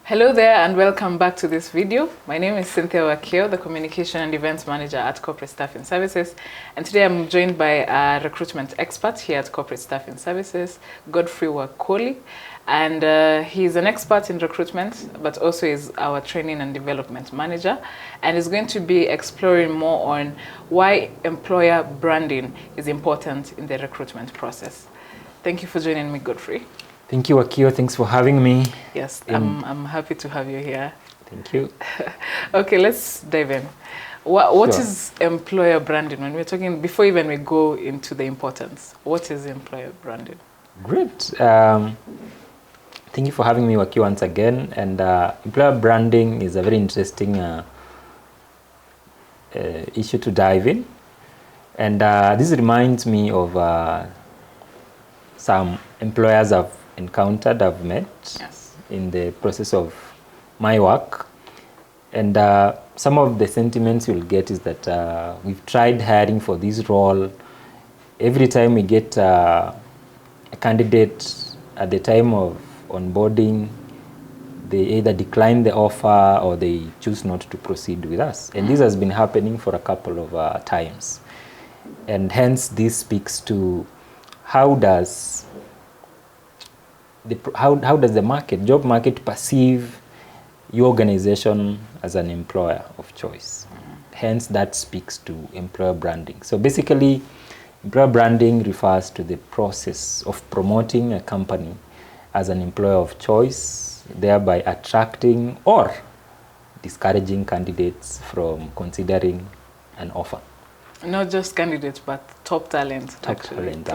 Hello there and welcome back to this video. My name is Cynthia Wakio, the Communication and Events Manager at Corporate Staffing Services. And today I'm joined by a recruitment expert here at Corporate Staffing Services, Godfrey Wakoli. And he's an expert in recruitment, but also is our Training and Development Manager. And is going to be exploring more on why employer branding is important in the recruitment process. Thank you for joining me, Godfrey. Thank you, Akio. Thanks for having me. Yes, I'm happy to have you here. Thank you. Okay, let's dive in. What Sure. is employer branding? When we're talking, before even we go into the importance, what is employer branding? Great. Thank you for having me, Akio, once again. And employer branding is a very interesting issue to dive in. And this reminds me of some employers I've encountered, I've met in the process of my work. And some of the sentiments you'll get is that we've tried hiring for this role. Every time we get a candidate at the time of onboarding, they either decline the offer or they choose not to proceed with us. And this has been happening for a couple of times. And hence this speaks to how does the job market perceive your organization as an employer of choice. Hence that speaks to employer branding. So basically, employer branding refers to the process of promoting a company as an employer of choice, thereby attracting or discouraging candidates from considering an offer. Not just candidates, but top talent. Top talent,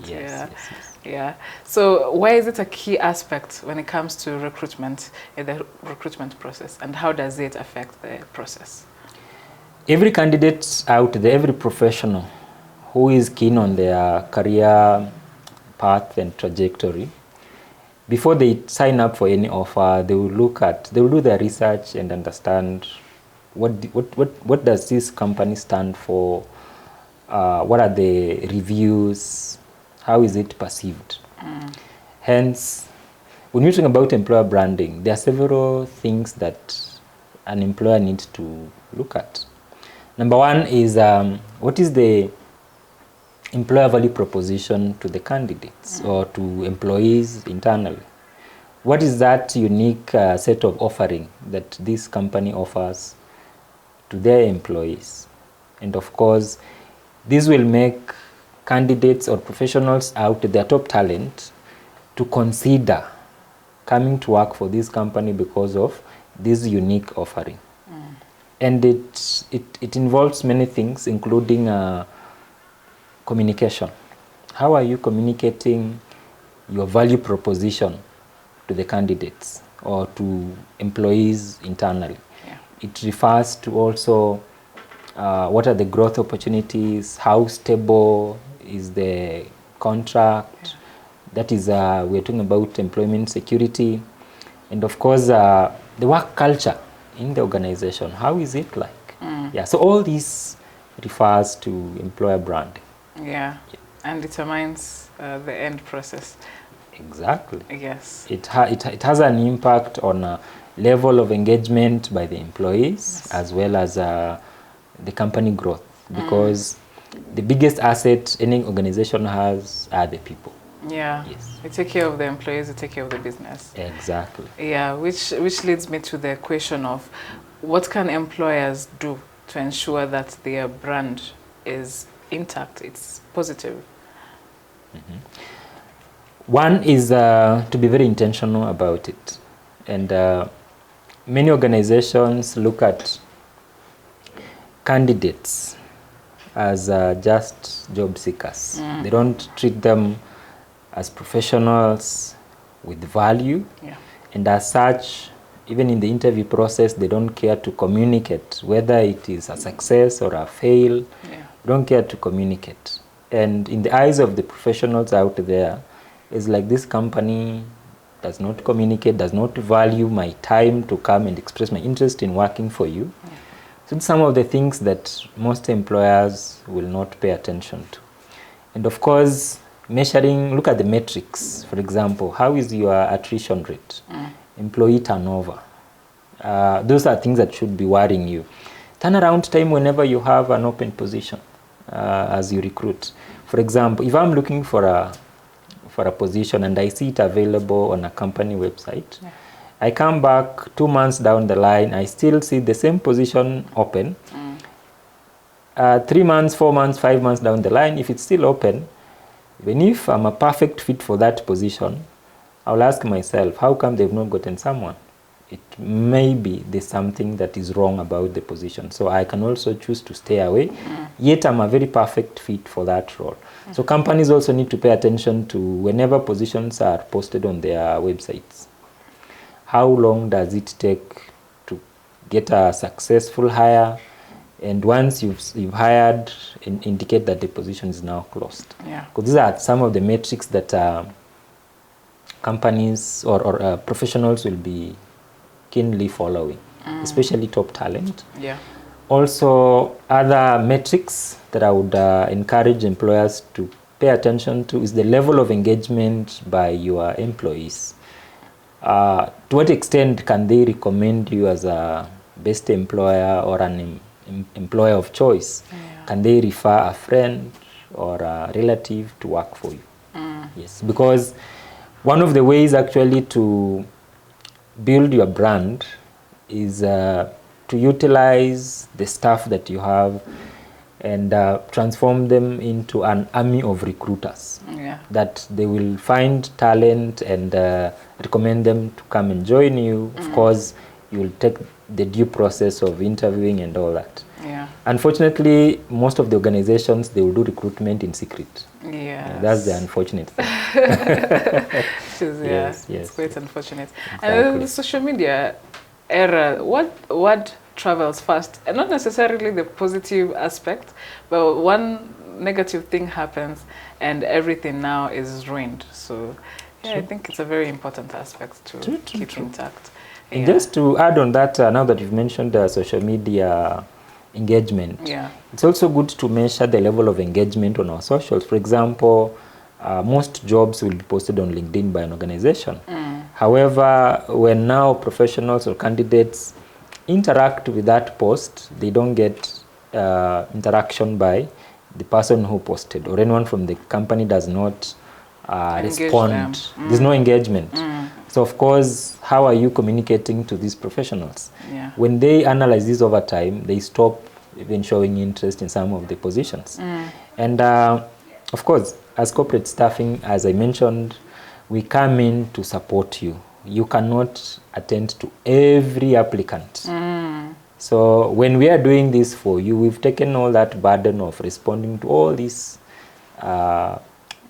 Yes. Yes. Yeah. So why is it a key aspect when it comes to recruitment, in the recruitment process, and how does it affect the process? Every candidate out there, every professional who is keen on their career path and trajectory, before they sign up for any offer, they will do their research and understand what does this company stand for, what are the reviews, how is it perceived. Hence, when we're talking about employer branding, there are several things that an employer needs to look at. Number one is what is the employer value proposition to the candidates or to employees internally? What is that unique set of offering that this company offers to their employees? And of course, this will make candidates or professionals out there, top talent, to consider coming to work for this company because of this unique offering. And it involves many things, including communication. How are you communicating your value proposition to the candidates or to employees internally? It refers to also what are the growth opportunities, how stable is the contract. That is, we're talking about employment security. And of course, the work culture in the organization. How is it like? Yeah, so all this refers to employer branding. Yeah, and determines the end process. Exactly. Yes. It has an impact on level of engagement by the employees, as well as the company growth, because the biggest asset any organization has are the people. Yeah. Yes. You take care of the employees, you take care of the business. Exactly. Yeah, which leads me to the question of what can employers do to ensure that their brand is intact, it's positive? One is to be very intentional about it. And many organizations look at candidates as just job seekers. They don't treat them as professionals with value. And as such, even in the interview process, they don't care to communicate, whether it is a success or a fail. They don't care to communicate. And in the eyes of the professionals out there, it's like this company does not communicate, does not value my time to come and express my interest in working for you. So some of the things that most employers will not pay attention to. And of course, look at the metrics. For example, how is your attrition rate? employee turnover. Those are things that should be worrying you. Turnaround time whenever you have an open position as you recruit. For example, if I'm looking for a position and I see it available on a company website, yeah. I come back 2 months down the line, I still see the same position open. 3 months, 4 months, 5 months down the line, if it's still open, even if I'm a perfect fit for that position, I'll ask myself, how come they've not gotten someone? It may be there's something that is wrong about the position. So I can also choose to stay away, yet I'm a very perfect fit for that role. So companies also need to pay attention to whenever positions are posted on their websites. How long does it take to get a successful hire? And once you've hired, indicate that the position is now closed. Yeah. Because these are some of the metrics that companies or professionals will be keenly following, especially top talent. Yeah. Also, other metrics that I would encourage employers to pay attention to is the level of engagement by your employees. To what extent can they recommend you as a best employer or an employer of choice? Yeah. Can they refer a friend or a relative to work for you? Yes, because one of the ways actually to build your brand is to utilize the staff that you have and transform them into an army of recruiters. Yeah. That they will find talent and recommend them to come and join you. Of course, you will take the due process of interviewing and all that. Yeah. Unfortunately, most of the organizations, they will do recruitment in secret. Yes. That's the unfortunate thing. Yes, it's quite unfortunate. Exactly. And the social media era, what travels fast? And not necessarily the positive aspect, but one negative thing happens and everything now is ruined. So yeah, I think it's a very important aspect to keep intact. And Yeah. just to add on that, now that you've mentioned social media engagement, Yeah. it's also good to measure the level of engagement on our socials. For example, most jobs will be posted on LinkedIn by an organization. However, when now professionals or candidates interact with that post, they don't get interaction by the person who posted, or anyone from the company does not respond. There's no engagement. So of course, how are you communicating to these professionals? Yeah. When they analyze this over time, they stop even showing interest in some of the positions. And of course, as corporate staffing, as I mentioned, we come in to support you. You cannot attend to every applicant. So when we are doing this for you, we've taken all that burden of responding to all these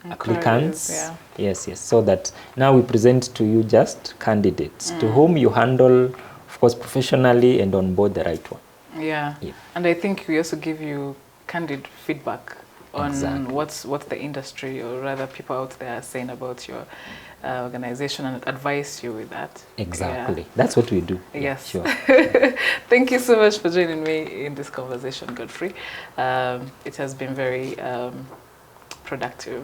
applicants. Yeah. Yes. So that now we present to you just candidates to whom you handle, of course, professionally and on board the right one. Yeah. And I think we also give you candid feedback on what's the industry, or rather people out there are saying about your organization, and advise you with that. Exactly. Yeah. That's what we do. Yes. Sure. Thank you so much for joining me in this conversation, Godfrey. It has been very productive.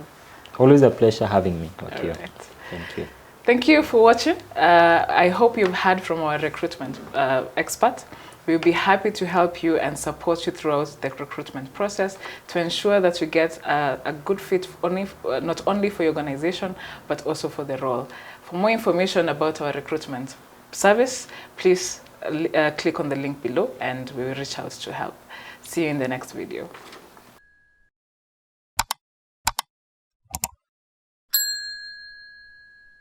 Always a pleasure having me. Okay. Right. Thank you. Thank you for watching. I hope you've heard from our recruitment expert. We'll be happy to help you and support you throughout the recruitment process to ensure that you get a good fit not only for your organization, but also for the role. For more information about our recruitment service, please click on the link below and we will reach out to help. See you in the next video.